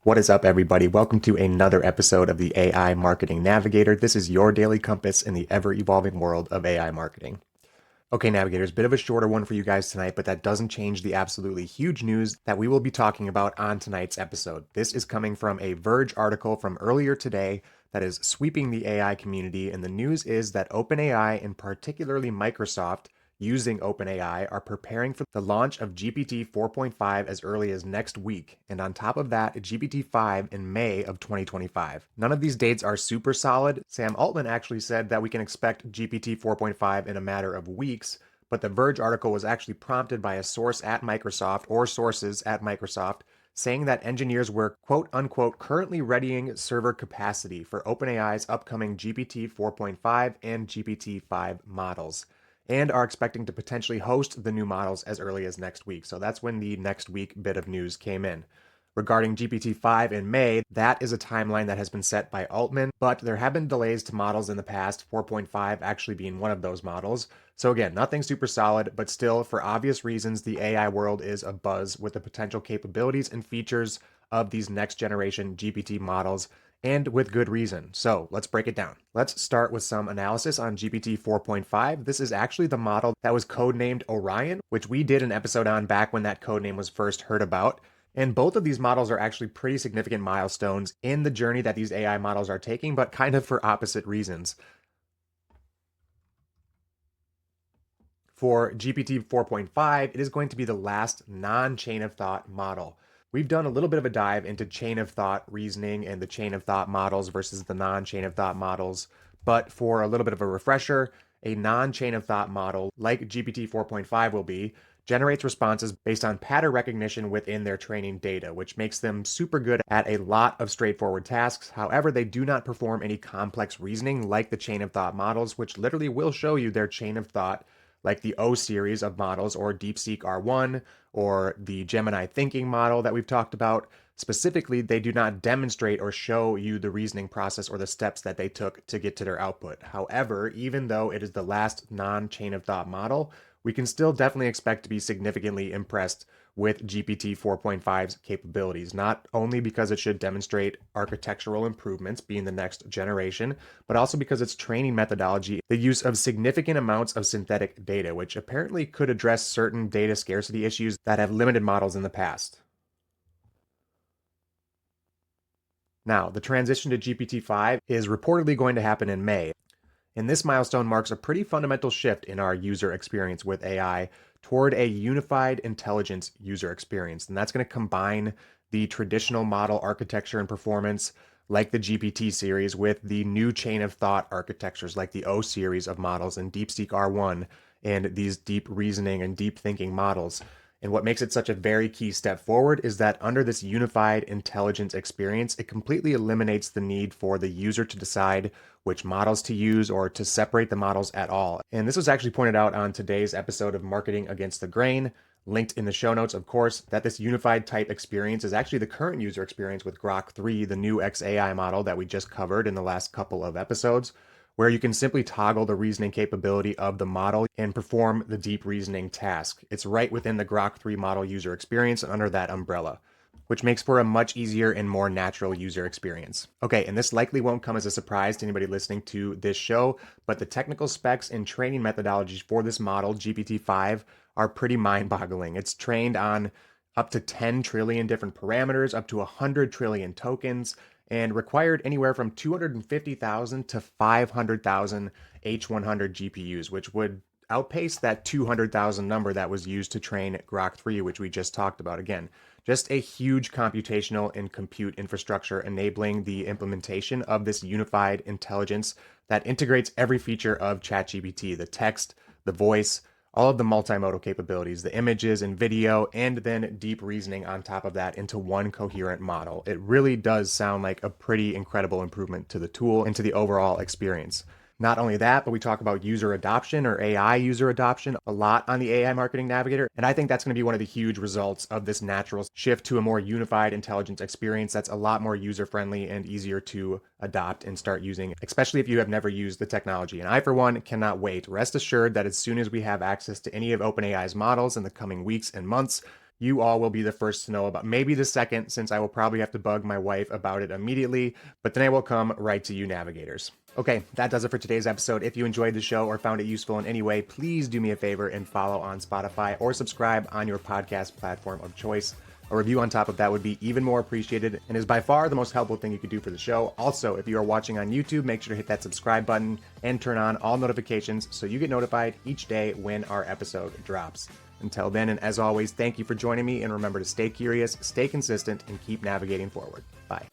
What is up, everybody? Welcome to another episode of the AI Marketing Navigator. This is your daily compass in the ever-evolving world of AI marketing. Okay, Navigators, bit of a shorter one for you guys tonight, but that doesn't change the absolutely huge news that we will be talking about on tonight's episode. This is coming from a Verge article from earlier today that is sweeping the AI community, and the news is that OpenAI, and particularly Microsoft, using OpenAI, are preparing for the launch of GPT 4.5 as early as next week, and on top of that, GPT 5 in May of 2025. None of these dates are super solid. Sam Altman actually said that we can expect GPT 4.5 in a matter of weeks, but the Verge article was actually prompted by a source at Microsoft or sources at Microsoft saying that engineers were quote unquote currently readying server capacity for OpenAI's upcoming GPT 4.5 and GPT 5 models, and are expecting to potentially host the new models as early as next week. So that's when the next week bit of news came in. Regarding GPT-5 in May, that is a timeline that has been set by Altman, but there have been delays to models in the past, 4.5 actually being one of those models. So again, nothing super solid, but still, for obvious reasons, the AI world is abuzz with the potential capabilities and features of these next generation GPT models, and with good reason. So let's break it down. Let's start with some analysis on GPT 4.5. This is actually the model that was codenamed Orion, which we did an episode on back when that codename was first heard about. And both of these models are actually pretty significant milestones in the journey that these AI models are taking, but kind of for opposite reasons. For GPT 4.5, it is going to be the last non-chain of thought model. We've done a little bit of a dive into chain of thought reasoning and the chain of thought models versus the non-chain of thought models. But for a little bit of a refresher, a non-chain of thought model, like GPT 4.5 will be, generates responses based on pattern recognition within their training data, which makes them super good at a lot of straightforward tasks. However, they do not perform any complex reasoning like the chain of thought models, which literally will show you their chain of thought, like the O series of models or DeepSeek R1 or the Gemini thinking model that we've talked about. Specifically, they do not demonstrate or show you the reasoning process or the steps that they took to get to their output. However, even though it is the last non-chain of thought model, we can still definitely expect to be significantly impressed with GPT 4.5's capabilities, not only because it should demonstrate architectural improvements being the next generation, but also because its training methodology, the use of significant amounts of synthetic data, which apparently could address certain data scarcity issues that have limited models in the past. Now, the transition to GPT-5 is reportedly going to happen in May, and this milestone marks a pretty fundamental shift in our user experience with AI toward a unified intelligence user experience. And that's going to combine the traditional model architecture and performance like the GPT series with the new chain of thought architectures like the O series of models and DeepSeek R1 and these deep reasoning and deep thinking models. And what makes it such a very key step forward is that under this unified intelligence experience, it completely eliminates the need for the user to decide which models to use or to separate the models at all. And this was actually pointed out on today's episode of Marketing Against the Grain, linked in the show notes, of course, that this unified type experience is actually the current user experience with Grok 3, the new XAI model that we just covered in the last couple of episodes, where you can simply toggle the reasoning capability of the model and perform the deep reasoning task. It's right within the Grok 3 model user experience under that umbrella, which makes for a much easier and more natural user experience. Okay, and this likely won't come as a surprise to anybody listening to this show, but the technical specs and training methodologies for this model, GPT-5, are pretty mind-boggling. It's trained on up to 10 trillion different parameters, up to 100 trillion tokens, and required anywhere from 250,000 to 500,000 H100 GPUs, which would outpace that 200,000 number that was used to train Grok 3, which we just talked about. Again, just a huge computational and compute infrastructure enabling the implementation of this unified intelligence that integrates every feature of ChatGPT, the text, the voice, all of the multimodal capabilities, the images and video, and then deep reasoning on top of that into one coherent model. It really does sound like a pretty incredible improvement to the tool and to the overall experience. Not only that, but we talk about user adoption or AI user adoption a lot on the AI Marketing Navigator. And I think that's going to be one of the huge results of this natural shift to a more unified intelligence experience that's a lot more user-friendly and easier to adopt and start using, especially if you have never used the technology. And I, for one, cannot wait. Rest assured that as soon as we have access to any of OpenAI's models in the coming weeks and months, you all will be the first to know about, maybe the second, since I will probably have to bug my wife about it immediately, but then I will come right to you navigators. Okay, that does it for today's episode. If you enjoyed the show or found it useful in any way, please do me a favor and follow on Spotify or subscribe on your podcast platform of choice. A review on top of that would be even more appreciated and is by far the most helpful thing you could do for the show. Also, if you are watching on YouTube, make sure to hit that subscribe button and turn on all notifications so you get notified each day when our episode drops. Until then, and as always, thank you for joining me, and remember to stay curious, stay consistent, and keep navigating forward. Bye.